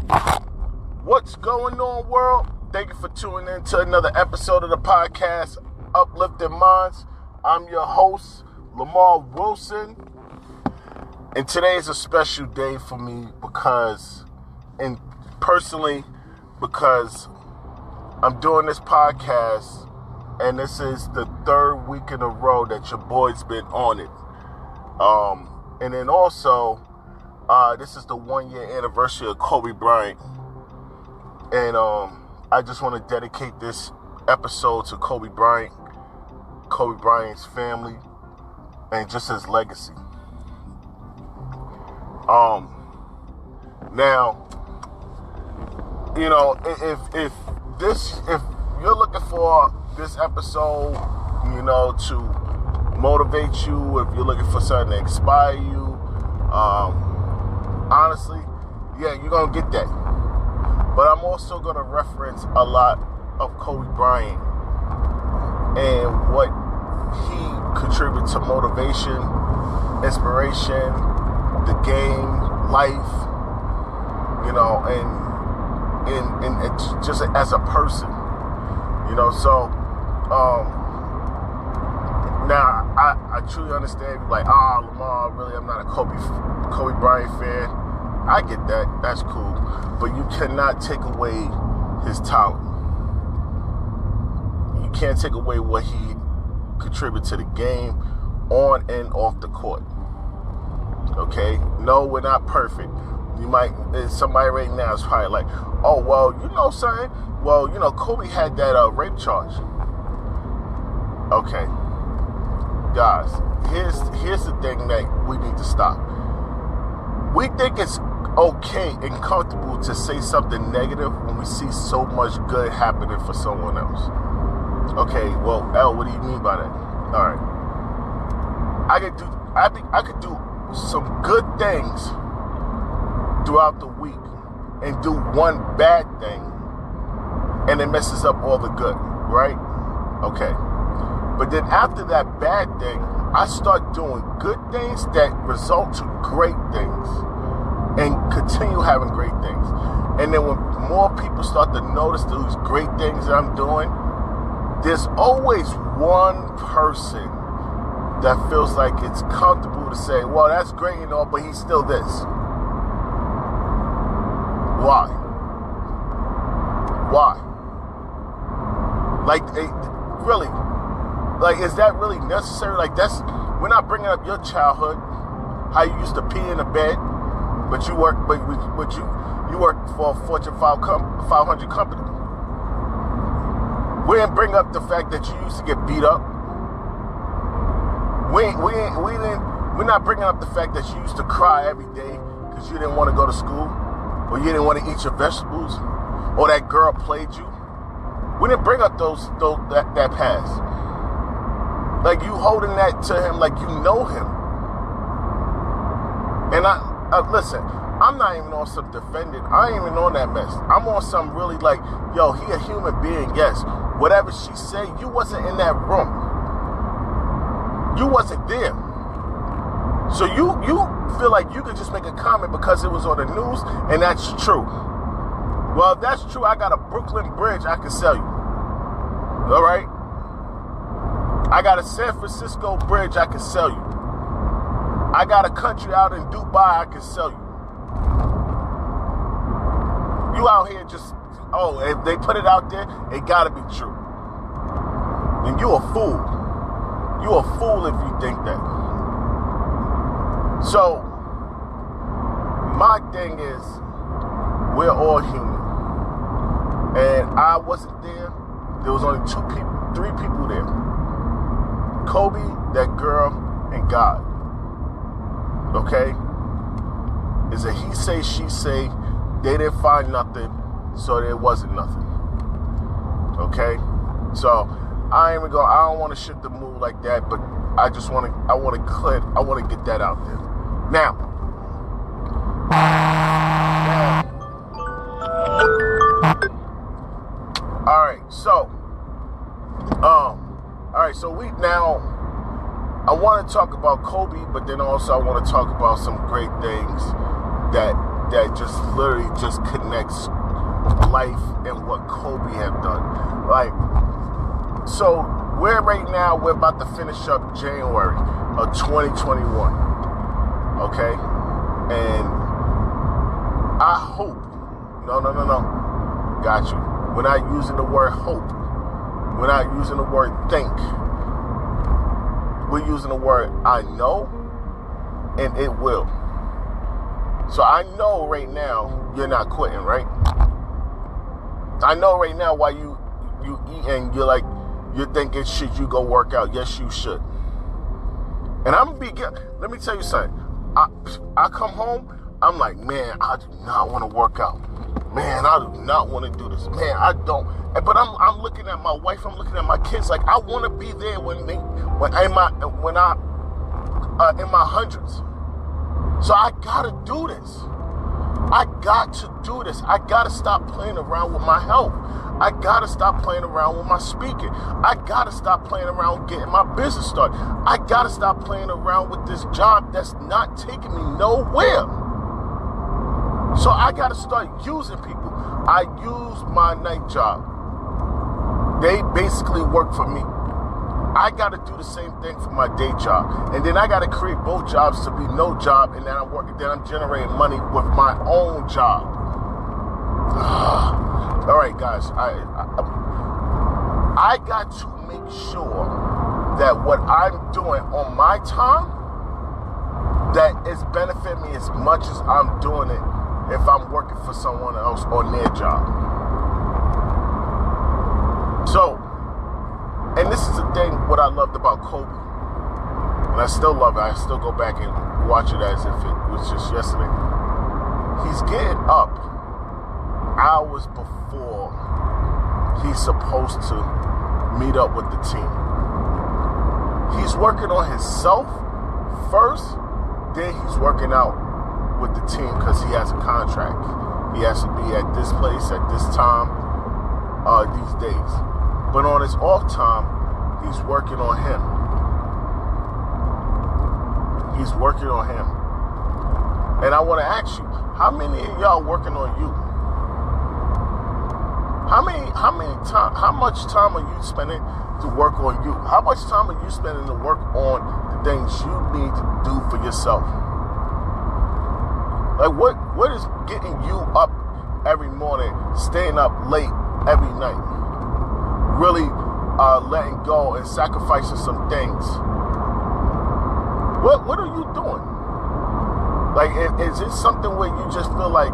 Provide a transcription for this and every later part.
What's going on, world? Thank you for tuning in to another episode of the podcast, Uplifting Minds. I'm your host, Lemar Wilson. And today is a special day for me because I'm doing this podcast, and this is the third week in a row that your boy's been on it. And then also, this is the 1 year anniversary of Kobe Bryant. And I just want to dedicate this episode to Kobe Bryant's family, and just his legacy. Now, you know, if you're looking for this episode, you know, to motivate you, if you're looking for something to inspire you, honestly, yeah, you're gonna get that. But I'm also going to reference a lot of Kobe Bryant and what he contributed to motivation, inspiration, the game, life, you know, and just as a person, you know. So now I truly understand, like, Lemar, really, I'm not a Kobe Bryant fan. I get that. That's cool. But you cannot take away his talent. You can't take away what he contributed to the game on and off the court. Okay? No, we're not perfect. Somebody right now is probably like, oh, well, you know something? Well, you know, Kobe had that rape charge. Okay. Guys, here's the thing that we need to stop. We think it's okay and comfortable to say something negative when we see so much good happening for someone else. Okay, well, L, what do you mean by that? All right, I could do some good things throughout the week and do one bad thing, and it messes up all the good, right? Okay, but then after that bad thing, I start doing good things that result to great things and continue having great things. And then when more people start to notice those great things that I'm doing, there's always one person that feels like it's comfortable to say, well, that's great and all, but he's still this. Why? Like, really? Like, is that really necessary? Like, we're not bringing up your childhood, how you used to pee in the bed, but you work for a Fortune 500 company. We didn't bring up the fact that you used to get beat up. We're not bringing up the fact that you used to cry every day because you didn't want to go to school, or you didn't want to eat your vegetables, or that girl played you. We didn't bring up that past. Like, you holding that to him like you know him. And listen, I'm not even on some defending. I ain't even on that mess. I'm on some really like, yo, he a human being, yes. Whatever she said, you wasn't in that room. You wasn't there. So you feel like you could just make a comment because it was on the news, and that's true. Well, if that's true, I got a Brooklyn Bridge I can sell you. All right? I got a San Francisco bridge I can sell you. I got a country out in Dubai I can sell you. You out here just, if they put it out there, it gotta be true. And you a fool. You a fool if you think that. So, my thing is, we're all human. And I wasn't there. There was only 3 people there. Kobe, that girl, and God. Okay? It's a he say, she say. They didn't find nothing, so there wasn't nothing. Okay? So I don't want to shift the mood like that, but I want to get that out there. Now, all right, so I want to talk about Kobe, but then also I want to talk about some great things that that just literally just connects life and what Kobe have done. Like, so we're about to finish up January of 2021. Okay? And I hope, no. Got you. We're not using the word hope. We're not using the word think. We're using the word I know, and it will. So I know right now you're not quitting, right? I know right now why you eat and you're thinking, should you go work out? Yes, you should. And let me tell you something. I come home, I'm like, man, I do not want to work out. Man, I do not want to do this. Man, I don't. But I'm looking at my wife. I'm looking at my kids. Like, I want to be there when I'm in my hundreds. So I gotta do this. I got to do this. I gotta stop playing around with my health. I gotta stop playing around with my speaking. I gotta stop playing around with getting my business started. I gotta stop playing around with this job that's not taking me nowhere. So I got to start using people. I use my night job. They basically work for me. I got to do the same thing for my day job. And then I got to create both jobs to be no job. And then I'm generating money with my own job. All right, guys. I got to make sure that what I'm doing on my time, that it's benefiting me as much as I'm doing it if I'm working for someone else on their job. So, and this is the thing, what I loved about Kobe, and I still love it. I still go back and watch it as if it was just yesterday. He's getting up hours before he's supposed to meet up with the team. He's working on himself first, then he's working out with the team because he has a contract. He has to be at this place at this time, these days. But on his off time, he's working on him. He's working on him. And I want to ask you, how many of y'all working on you? How much time are you spending to work on you? How much time are you spending to work on the things you need to do for yourself? Like, what is getting you up every morning, staying up late every night, really letting go and sacrificing some things? What are you doing? Like, is it something where you just feel like,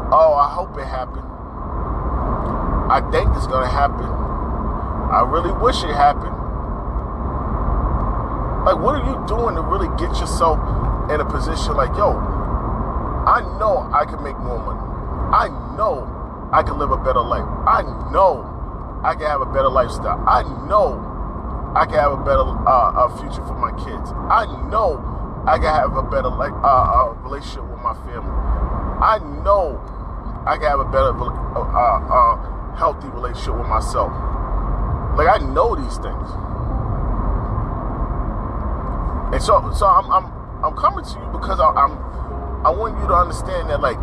oh, I hope it happened. I think it's going to happen. I really wish it happened. Like, what are you doing to really get yourself in a position like, yo, I know I can make more money. I know I can live a better life. I know I can have a better lifestyle. I know I can have a better future for my kids. I know I can have a better relationship with my family. I know I can have a better healthy relationship with myself. Like, I know these things. And so I'm coming to you because I want you to understand that, like,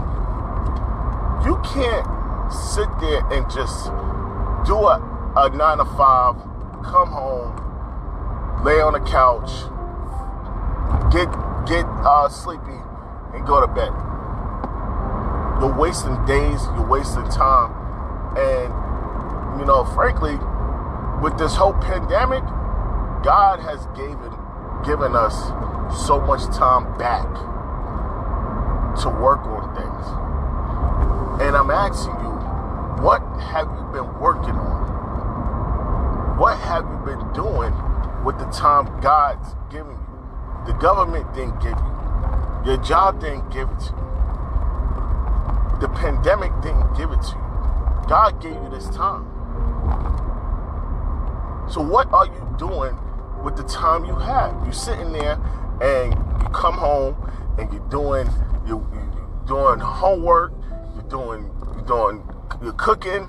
you can't sit there and just do a 9 to 5, come home, lay on the couch, get sleepy, and go to bed. You're wasting days, you're wasting time, and, you know, frankly, with this whole pandemic, God has given us so much time back to work on things. And I'm asking you, what have you been working on? What have you been doing with the time God's giving you? The government didn't give you. Your job didn't give it to you. The pandemic didn't give it to you. God gave you this time. So what are you doing with the time you have? You're sitting there and you come home and you're doing homework, you're cooking,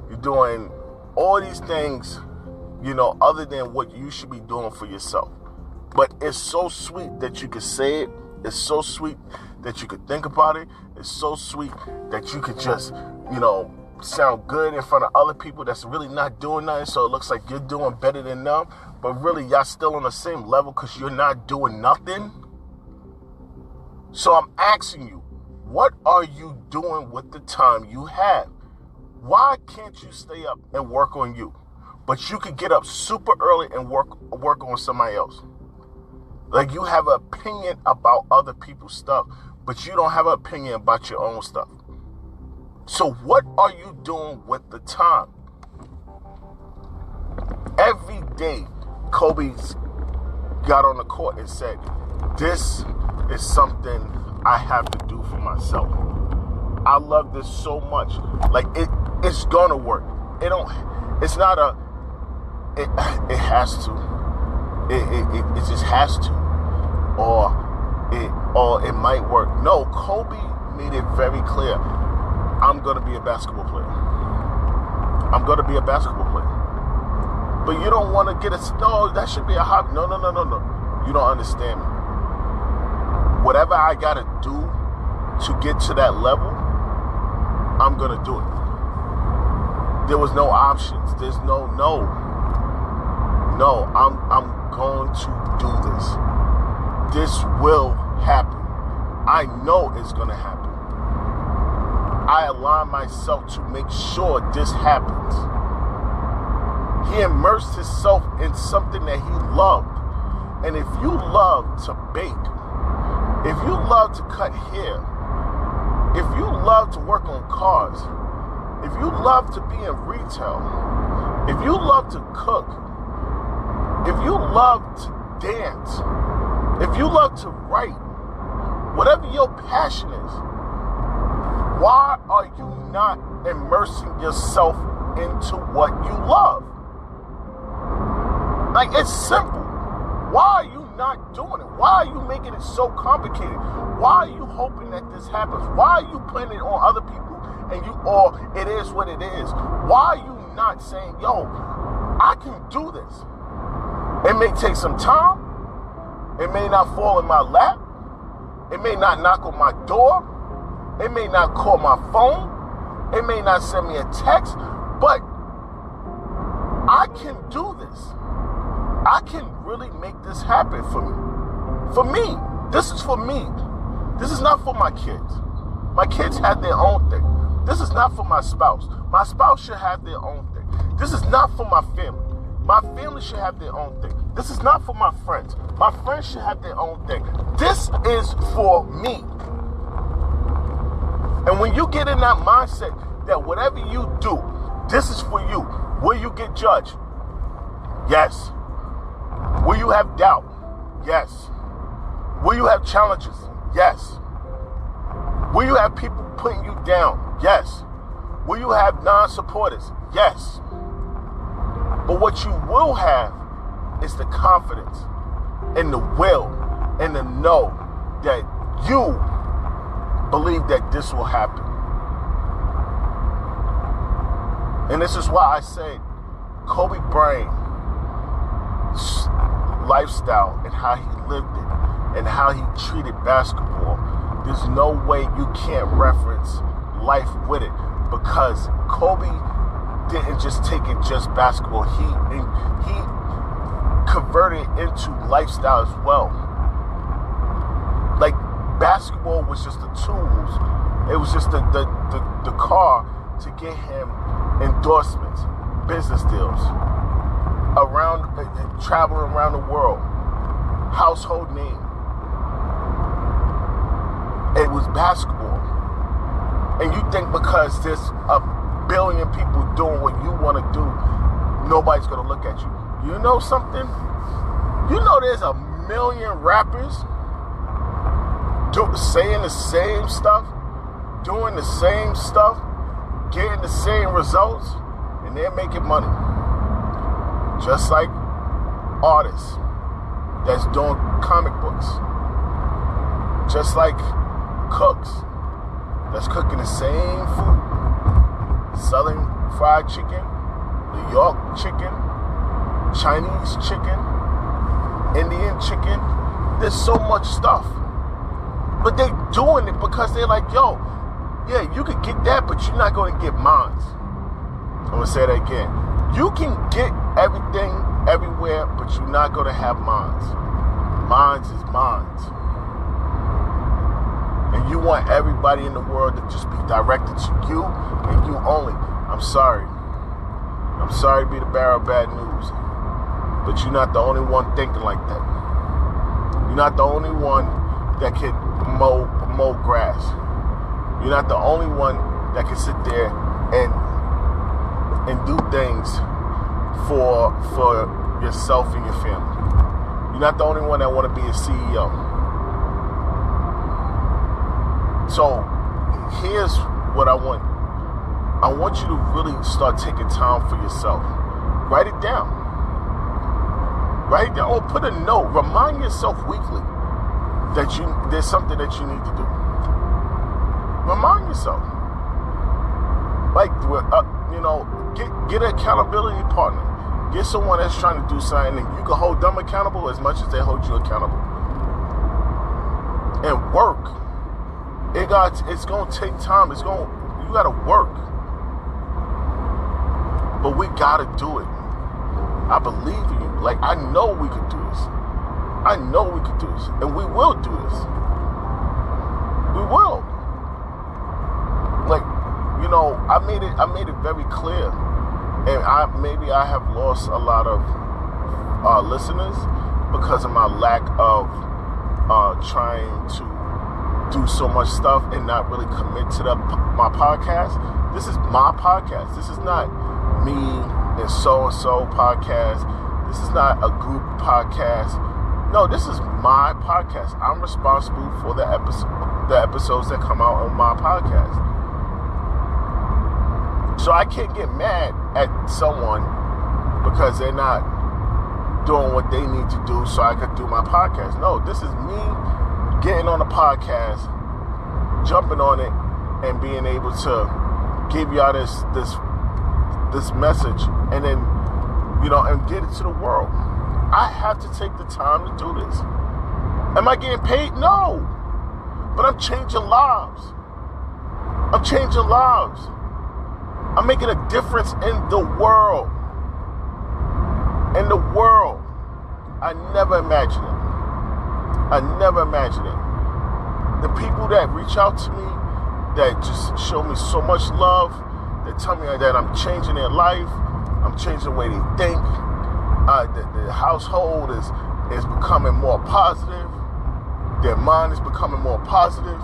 you're doing all these things, you know, other than what you should be doing for yourself. But it's so sweet that you can say it. It's so sweet that you could think about it. It's so sweet that you could just, sound good in front of other people that's really not doing nothing, so it looks like you're doing better than them, but really y'all still on the same level because you're not doing nothing. So I'm asking you, what are you doing with the time you have? Why can't you stay up and work on you? But you could get up super early and work on somebody else. Like, you have an opinion about other people's stuff, but you don't have an opinion about your own stuff. So what are you doing with the time? Every day, Kobe's got on the court and said, this is something I have to do for myself. I love this so much. Like, it's gonna work. It has to. It just has to. Or it might work. No, Kobe made it very clear. I'm going to be a basketball player. I'm going to be a basketball player. But you don't want to no, that should be a hobby. No. You don't understand me. Whatever I got to do to get to that level, I'm going to do it. There was no options. There's no, I'm going to do this. This will happen. I know it's going to happen. I align myself to make sure this happens. He immersed himself in something that he loved. And if you love to bake, if you love to cut hair, if you love to work on cars, if you love to be in retail, if you love to cook, if you love to dance, if you love to write, whatever your passion is, why are you not immersing yourself into what you love? Like, it's simple. Why are you not doing it? Why are you making it so complicated? Why are you hoping that this happens? Why are you putting it on other people and it is what it is? Why are you not saying, yo, I can do this? It may take some time. It may not fall in my lap. It may not knock on my door. It may not call my phone. It may not send me a text. But I can do this. I can really make this happen for me. For me. This is for me. This is not for my kids. My kids have their own thing. This is not for my spouse. My spouse should have their own thing. This is not for my family. My family should have their own thing. This is not for my friends. My friends should have their own thing. This is for me. And when you get in that mindset that whatever you do, this is for you. Will you get judged? Yes. Will you have doubt? Yes. Will you have challenges? Yes. Will you have people putting you down? Yes. Will you have non-supporters? Yes. But what you will have is the confidence and the will and the know that you believe that this will happen. And this is why I say Kobe Bryant's lifestyle and how he lived it and how he treated basketball, there's no way you can't reference life with it, because Kobe didn't just take it just basketball. He converted it into lifestyle as well. Like, basketball was just the tools. It was just the car to get him endorsements, business deals, traveling around the world, household name. It was basketball. And you think because there's a billion people doing what you want to do, nobody's going to look at you. You know something? You know there's a million rappers saying the same stuff, doing the same stuff, getting the same results, and they're making money. Just like artists that's doing comic books. Just like cooks that's cooking the same food. Southern fried chicken, New York chicken, Chinese chicken, Indian chicken. There's so much stuff. But they doing it because they're like, yo, yeah, you could get that, but you're not going to get mines. I'm going to say that again. You can get everything everywhere, but you're not going to have mines. Mines is mines. And you want everybody in the world to just be directed to you and you only. I'm sorry. I'm sorry to be the bearer of bad news. But you're not the only one thinking like that. You're not the only one that can mow grass. You're not the only one that can sit there and do things for yourself and your family. You're not the only one that want to be a CEO. So here's what I want. I want you to really start taking time for yourself. Write it down. Write it down or put a note. Remind yourself weekly that there's something that you need to do. Remind yourself. Like, get an accountability partner. Get someone that's trying to do something and you can hold them accountable as much as they hold you accountable. And work. It's going to take time. You got to work. But we got to do it. I believe in you. Like, I know we can do this. I know we can do this. And we will do this. We will. Like, I made it very clear. And maybe I have lost a lot of listeners because of my lack of trying to do so much stuff and not really commit to my podcast. This is my podcast. This is not me and so-and-so podcast. This is not a group podcast. No, this is my podcast. I'm responsible for the episodes that come out on my podcast. So I can't get mad at someone because they're not doing what they need to do so I could do my podcast. No, this is me getting on the podcast, jumping on it, and being able to give y'all this message, and then and get it to the world. I have to take the time to do this. Am I getting paid? No, but I'm changing lives. I'm changing lives. I'm making a difference in the world. In the world. I never imagined it. I never imagined it. The people that reach out to me, that just show me so much love, that tell me that I'm changing their life, I'm changing the way they think, the household is becoming more positive, their mind is becoming more positive,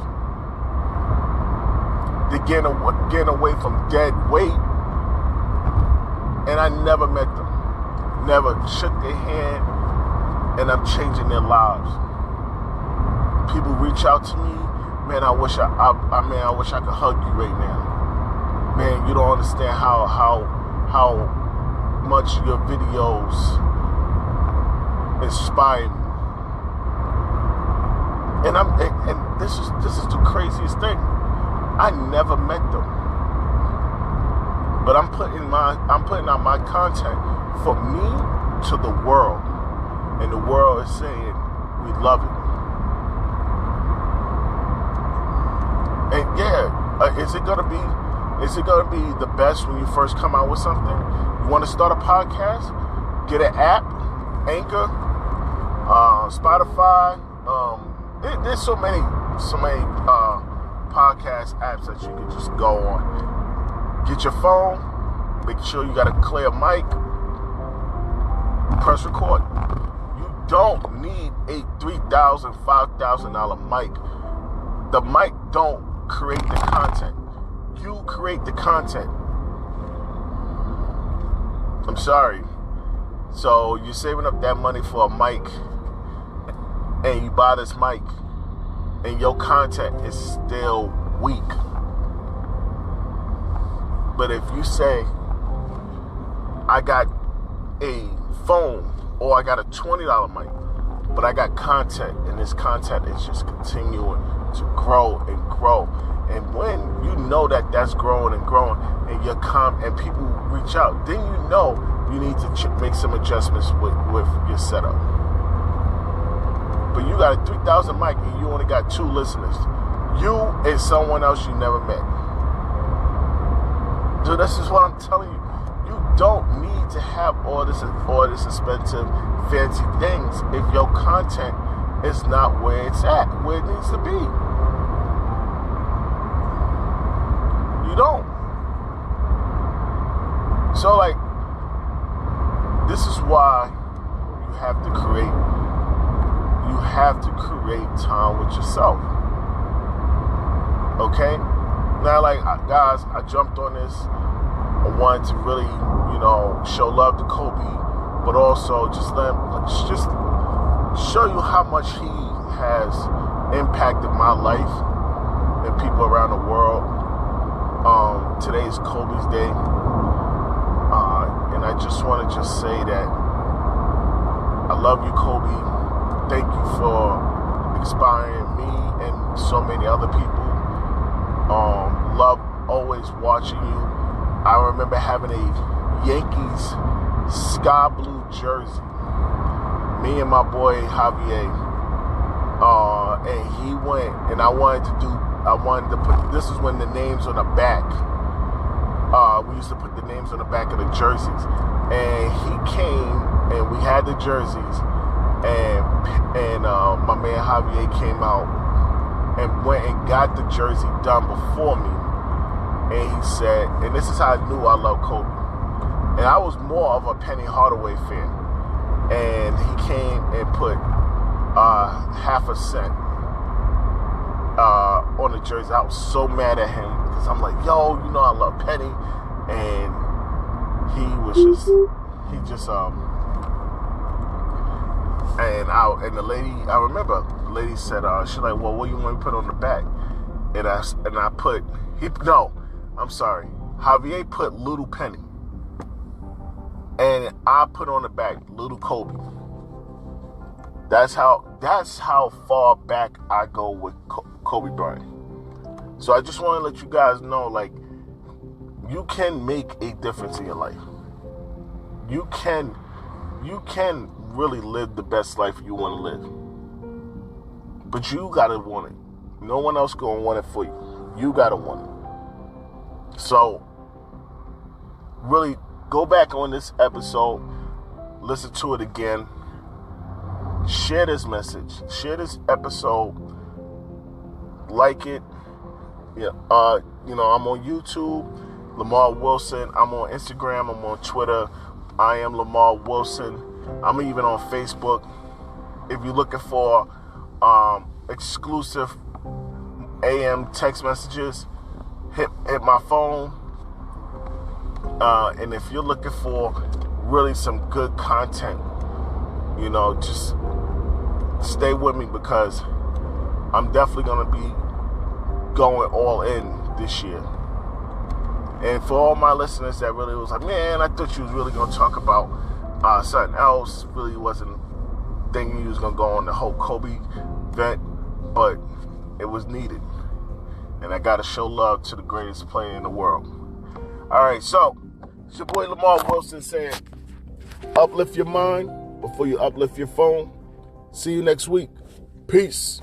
they're getting away from dead weight, and I never met them, never shook their hand, and I'm changing their lives. People reach out to me, man, I wish I could hug you right now. Man, you don't understand how much your videos inspire me. And this is the craziest thing. I never met them, but I'm putting out my content for me to the world, and the world is saying we love it. And yeah, is it gonna be the best when you first come out with something? You want to start a podcast? Get an app, Anchor, Spotify. There's so many podcast apps that you can just go on. Get your phone, make sure you got a clear mic, press record. You don't need a $3,000, $5,000 mic. The mic don't create the content. You create the content. I'm sorry. So you're saving up that money for a mic, and you buy this mic, and your content is still weak. But if you say, I got a phone, or I got a $20 mic, but I got content, and this content is just continuing to grow and grow. And when you know that that's growing and growing, and and people reach out, then you know you need to make some adjustments with your setup. but you got a 3,000 mic and you only got 2 listeners. You and someone else you never met. So this is what I'm telling you. You don't need to have all this expensive, fancy things if your content is not where it's at, where it needs to be. You don't. So, like, this is why you have to create time with yourself. Okay? Now, like, guys, I jumped on this. I wanted to really, show love to Kobe, but also just show you how much he has impacted my life and people around the world. Today's Kobe's day. And I just want to say that I love you, Kobe. Thank you for inspiring me and so many other people. Love always watching you. I remember having a Yankees sky blue jersey. Me and my boy Javier. And he went, and I wanted to put, this is when the names on the back. We used to put the names on the back of the jerseys. And he came, and we had the jerseys. And my man Javier came out and went and got the jersey done before me. And he said, and this is how I knew I love Kobe. And I was more of a Penny Hardaway fan. And he came and put half a cent on the jersey. I was so mad at him because I'm like, yo, I love Penny. And and the lady, I remember the lady said, she's like, well, what do you want me to put on the back? And I put, Javier put Little Penny. And I put on the back Little Kobe. That's how far back I go with Kobe Bryant. So I just want to let you guys know, like, you can make a difference in your life. You can really live the best life you want to live. But you gotta want it. No one else gonna want it for you. You gotta want it. So, really, go back on this episode, listen to it again, share this message, share this episode, like it. Yeah, I'm on YouTube, Lemar Wilson. I'm on Instagram. I'm on Twitter. I am Lemar Wilson. I'm even on Facebook. If you're looking for exclusive AM text messages, hit my phone. And if you're looking for really some good content, just stay with me because I'm definitely going to be going all in this year. And for all my listeners that really was like, man, I thought you was really going to talk about something else, really wasn't thinking you was going to go on the whole Kobe event, but it was needed. And I got to show love to the greatest player in the world. All right, so it's your boy Lemar Wilson saying, uplift your mind before you uplift your phone. See you next week. Peace.